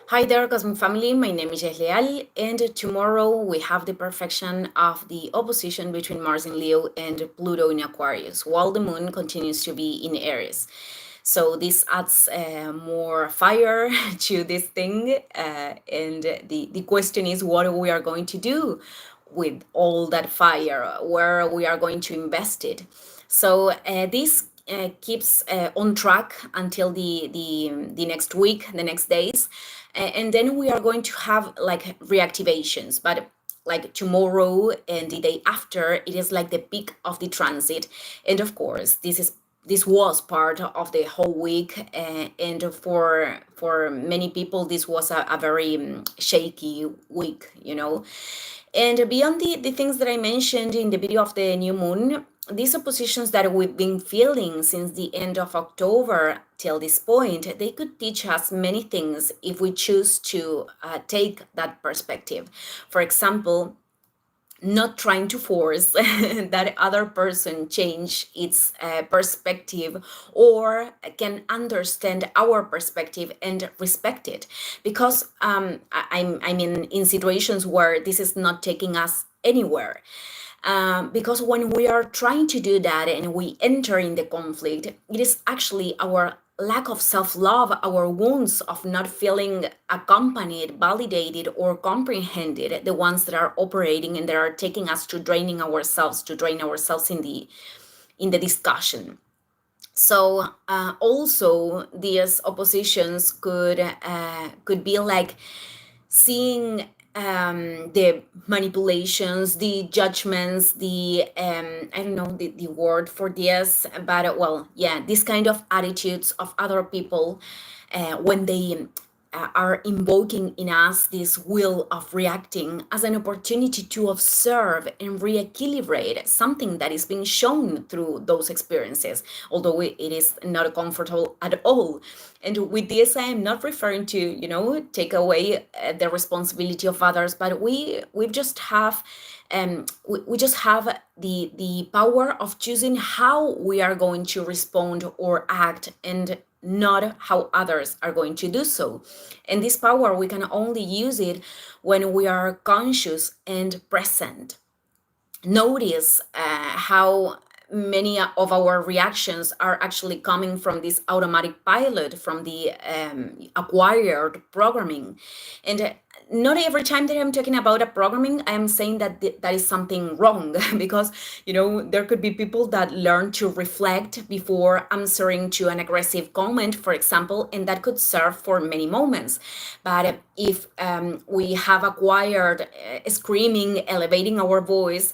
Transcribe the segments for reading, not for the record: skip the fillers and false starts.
Hi there, Cosmic Family. My name is Jess Leal, and tomorrow we have the perfection of the opposition between Mars in Leo and Pluto in Aquarius, while the Moon continues to be in Aries. So this adds more fire to this thing, and the question is what we are going to do with all that fire, where we are going to invest it. So this keeps on track until the next week, the next days, and then we are going to have like reactivations, but like tomorrow and the day after, it is like the peak of the transit, and of course this was part of the whole week, and for many people this was a very shaky week, and beyond the things that I mentioned in the video of the new moon, these oppositions that we've been feeling since the end of October till this point, they could teach us many things if we choose to take that perspective. For example, not trying to force that other person change its perspective or can understand our perspective and respect it, because I'm in situations where this is not taking us anywhere. Because when we are trying to do that and we enter in the conflict, it is actually our lack of self-love, our wounds of not feeling accompanied, validated, or comprehended, the ones that are operating and that are taking us to drain ourselves in the discussion. So also these oppositions could be like seeing the manipulations, the judgments, the I don't know the word for this, but well, yeah, this kind of attitudes of other people when they are invoking in us this will of reacting as an opportunity to observe and re-equilibrate something that is being shown through those experiences, although it is not comfortable at all. And with this, I am not referring to, take away the responsibility of others, but we just have we just have the power of choosing how we are going to respond or act, and not how others are going to do so. And this power, we can only use it when we are conscious and present. Notice how many of our reactions are actually coming from this automatic pilot, from the acquired programming. And not every time that I'm talking about a programming, I'm saying that that is something wrong, because there could be people that learn to reflect before answering to an aggressive comment, for example, and that could serve for many moments. But if we have acquired screaming, elevating our voice,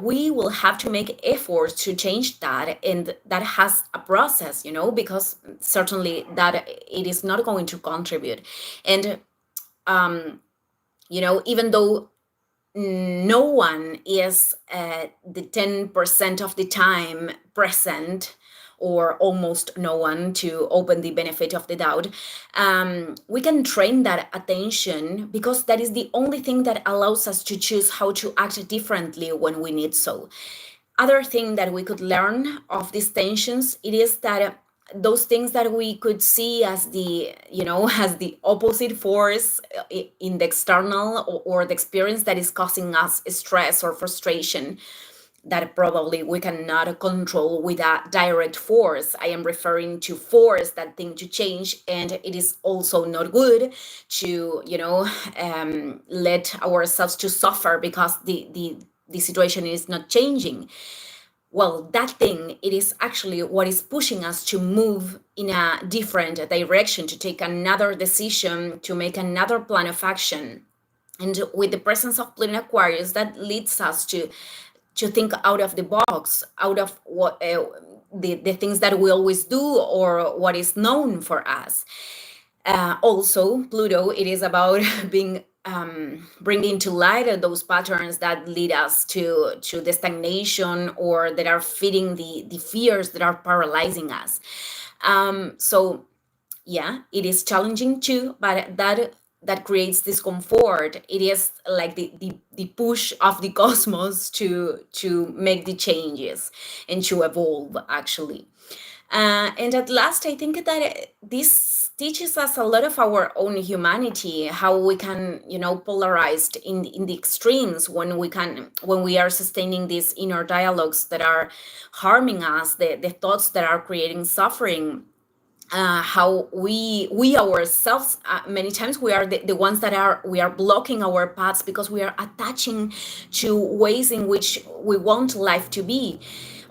we will have to make efforts to change that, and that has a process, because certainly that it is not going to contribute. And even though no one is the 10% of the time present, or almost no one, to open the benefit of the doubt, we can train that attention, because that is the only thing that allows us to choose how to act differently when we need so. Other thing that we could learn of these tensions, it is that those things that we could see as the as the opposite force in the external, or the experience that is causing us stress or frustration, that probably we cannot control with a direct force. I am referring to force that thing to change, and it is also not good to let ourselves to suffer because the situation is not changing. Well, that thing, it is actually what is pushing us to move in a different direction, to take another decision, to make another plan of action. And with the presence of Pluto in Aquarius, that leads us to think out of the box, out of what the things that we always do, or what is known for us. Also, Pluto, it is about being bringing to light those patterns that lead us to the stagnation, or that are feeding the fears that are paralyzing us. So yeah, it is challenging too, but that creates discomfort. It is like the push of the cosmos to make the changes and to evolve, actually. And at last, I think that this teaches us a lot of our own humanity, how we can, polarized in the extremes when we are sustaining these inner dialogues that are harming us, the thoughts that are creating suffering. How we ourselves, many times we are the ones that we are blocking our paths because we are attaching to ways in which we want life to be,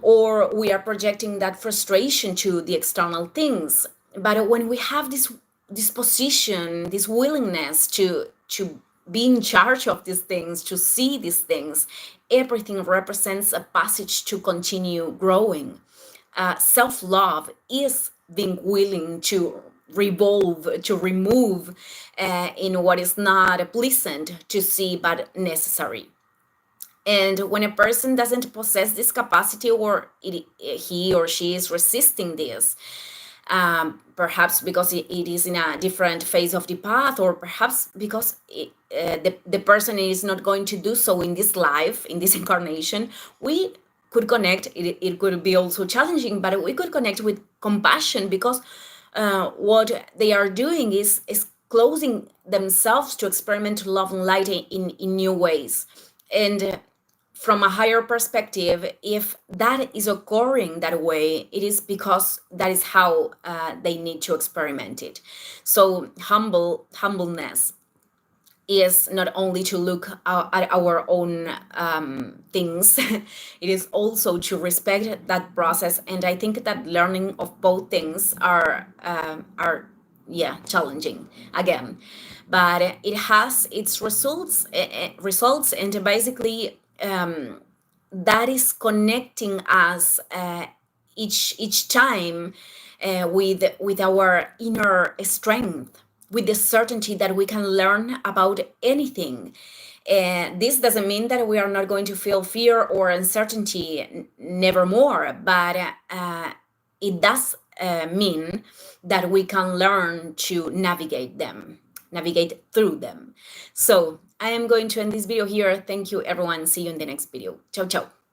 or we are projecting that frustration to the external things. But when we have this position, this willingness to be in charge of these things, to see these things, everything represents a passage to continue growing. Self-love is being willing to revolve, to remove in what is not pleasant to see but necessary. And when a person doesn't possess this capacity, or he or she is resisting this, perhaps because it is in a different phase of the path, or perhaps because the person is not going to do so in this life, in this incarnation, we could connect. It could be also challenging, but we could connect with compassion, because what they are doing is closing themselves to experiment love and light in new ways. And from a higher perspective, if that is occurring that way, it is because that is how they need to experiment it. So humbleness is not only to look at our own things, it is also to respect that process. And I think that learning of both things are challenging again, but it has its results, and basically that is connecting us each time with our inner strength, with the certainty that we can learn about anything. And this doesn't mean that we are not going to feel fear or uncertainty, nevermore, but it does mean that we can learn to navigate through them. So I am going to end this video here. Thank you, everyone. See you in the next video. Ciao, ciao.